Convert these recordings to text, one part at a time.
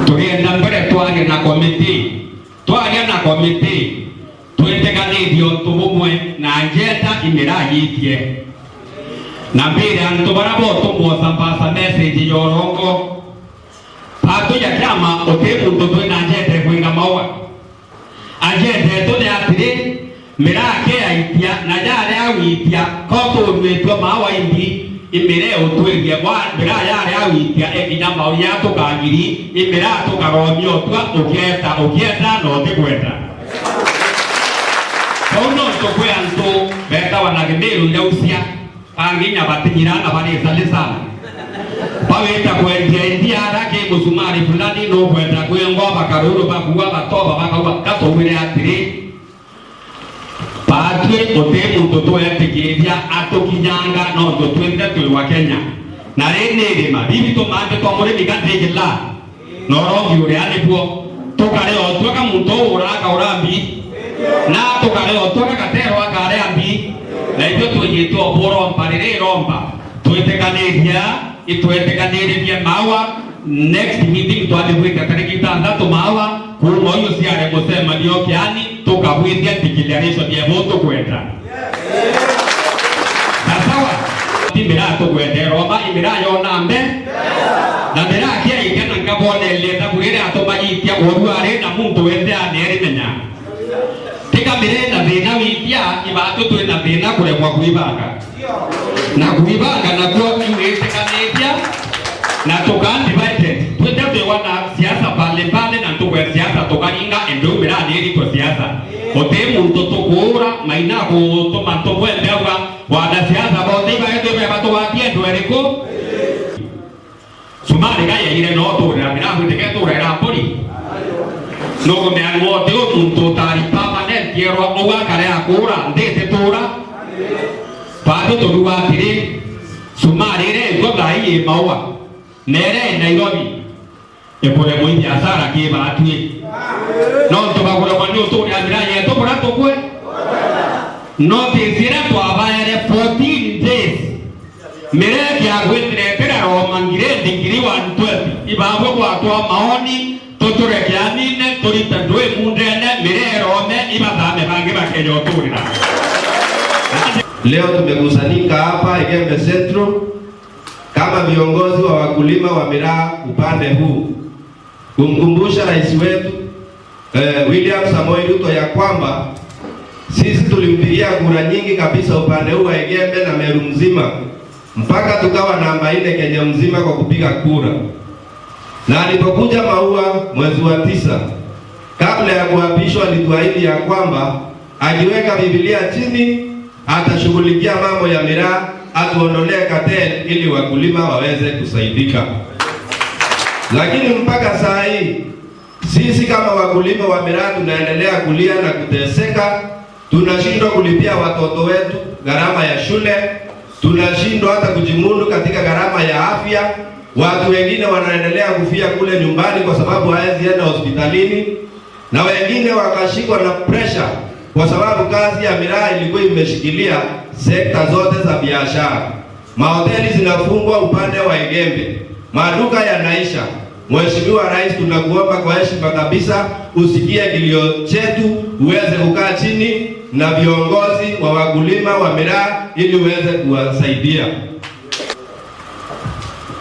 tugenda mbere twaria na komiti tweteganithio tubumwe na njeta imirayitie na mbere antu barabo tumwosambasa message yorongo patu ya kama otemundu twina njete kwinga maua ajete tune atiri mirake aitia na jare awitia koto nwetwa mawa indi imire otwegia kwa mira yare awitia ekinya mauri atukagiri imira tukaromio twa ukieta no tikweta kono tokwe antu beta wanagemeru ndausia anginya batinyirana bari sana baweta kwendia indiara ke musumari fulani no kwenda kwengo bakaruru bakuwa batoba bakawa katowire atiri patwe otemu toto yategeria atokinyanga no twende twa Kenya na rene ma bibi to mande to more migandegela no rongi uri alipo tokare otwaka muntu uraka urambi na tokare otwaka katero akare ambi na ibyo tunyito boro mparire romba twetekanethia itwetekanethia mawa next meeting twaleweka tariki 6 mawa kuma hiyo siare mosema ndio kiani tukabwitia declaration ya voto kwenda sawa timira to kwenda Roma imira yona ambe na mira kia ikena ngabone leta kurire atomayitia oruare na muntu wende aneri menya tika mire na bena witia ibatu tu na bena kure kwa kuibanga na kuibanga na kwa iwetekanethia na tukandi baite twende wana siasa pale na tukwe siasa tokaninga endo mira neri kwa siasa otemu mtoto kuura maina ko to manto kwenda wana siasa bondi baite bato watie ndwereko sumari gaya ile no to na mira kwete to era poli no ko me ango te o mto tari papa ne tiero owa kare akura ndete tora pato to duwa tire sumari re ko dai mawa nere Nairobi epole mwindi asara ke batwe no to bakora kwanyo to ya miranye to kora to kwe no te zira to abayare 14 days mere ya gwendre pera Roma ngire ndingiri 112 ibabo kwa to maoni to tore ya nine to ritandwe mundene mere Rome ibadame bange bakenyo turira. Leo tumekusanyika hapa Igembe Central kama viongozi wa wakulima wa miraa upande huu kumkumbusha rais wetu William Samoei Ruto ya kwamba sisi tulimpigia kura nyingi kabisa upande huu wa Igembe na Meru mzima mpaka tukawa namba 4 Kenya mzima kwa kupiga kura. Na alipokuja Maua mwezi wa 9 kabla ya kuapishwa alituahidi ya kwamba akiweka Biblia chini atashughulikia mambo ya miraa, atuondolee cartel ili wakulima waweze kusaidika. Lakini mpaka saa hii sisi kama wakulima wa miraa tunaendelea kulia na kuteseka. Tunashindwa kulipia watoto wetu gharama ya shule, tunashindwa hata kujimundu katika gharama ya afya. Watu wengine wanaendelea kufia kule nyumbani kwa sababu hawezi enda hospitalini, na wengine wakashikwa na pressure kwa sababu kazi ya miraa ilikuwa imeshikilia sekta zote za biashara. Mahoteli zinafungwa upande wa Igembe, maduka yanaisha. Mheshimiwa Rais, tunakuomba kwa heshima kabisa usikie kilio chetu, uweze kukaa chini na viongozi wa wakulima wa miraa ili uweze kuwasaidia.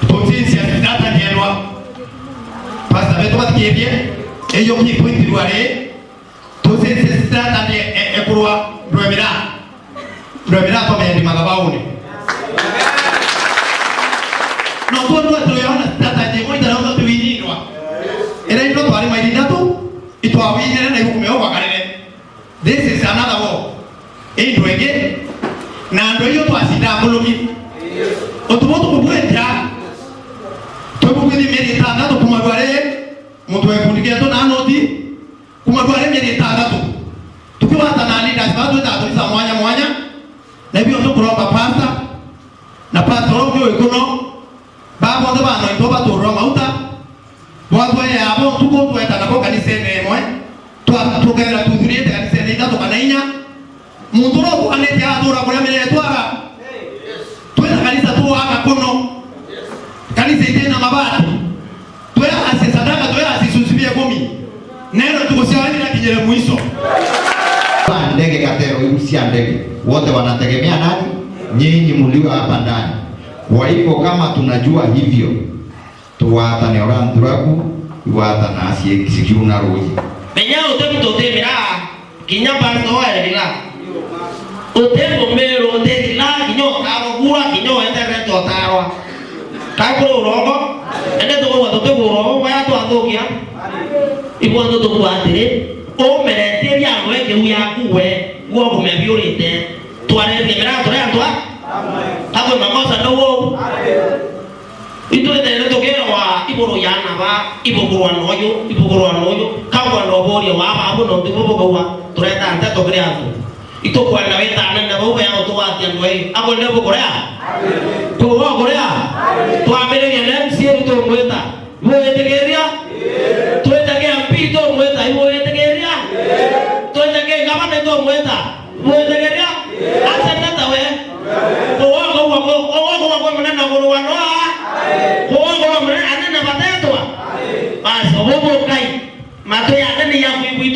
Tutinsi atata nyenwa pasta beto batkebye eyo kipointi ruare tutinsi atata ne ekurwa Dwemira kwa mendi magabauni no kwa tuliona tata je moita na ndo tuwinirwa era ndo twali maidina tu itwawinira na yukumeo wakarere. This is another war endo ege na ndo hiyo twasida buluki otumoto kubweta tobugidi meri tanda to kumadware mtu wekundikia to na noti kumadware meri tanda to tukiwa tanani dasbado tatulisa mwanya na hivyo ndo kuroba pasta na pasta rongo ikono babo ndo bano ndo batoro mauta bwadwa ya abo tuko tweta na kanisa nemwe tukagera tuthirite kanisa ne ndato kanainya muntu ro kuanete adora kwa mele twara tweta kanisa tu aka kono kanisa itena mabati twera ase sadaka twera ikomi neno tukusiani na kijele mwiso ndege Gatero irusia ndege wote wanategemea nani? Nyinyi mlio hapa ndani. Kwa hivyo kama tunajua hivyo tuwatane oranduraku iwata nasi sikiuna roji menya utebuto temera kinya barto waerila utembo mero utegila kinyo karo gura kinyo internet otarwa kakro rogo ende to wa to buro wa to adogia ibo ndo to kuatire o merete ya ngwe ke uya kuwe wo ko me biorite tware temera tware antwa tabo mamosa no wo itu ende to kero wa iboro yana ba ibogoro anoyo kawa no bori wa ba bo no tibo bo wa tureta anta to kre ato ito kwa na weta na bo ya to wa tian we abo ne bo korea to wa korea to amere ne nem sie to mweta bo etegeria to etage ampi to mweta bo etegeria to etage ngaba ne to mweta bo etegeria asana ta we to wa ko mena na bo wa no Bobo mre anena batetwa. Bas bobo kai. Mato ya nani ya kuibu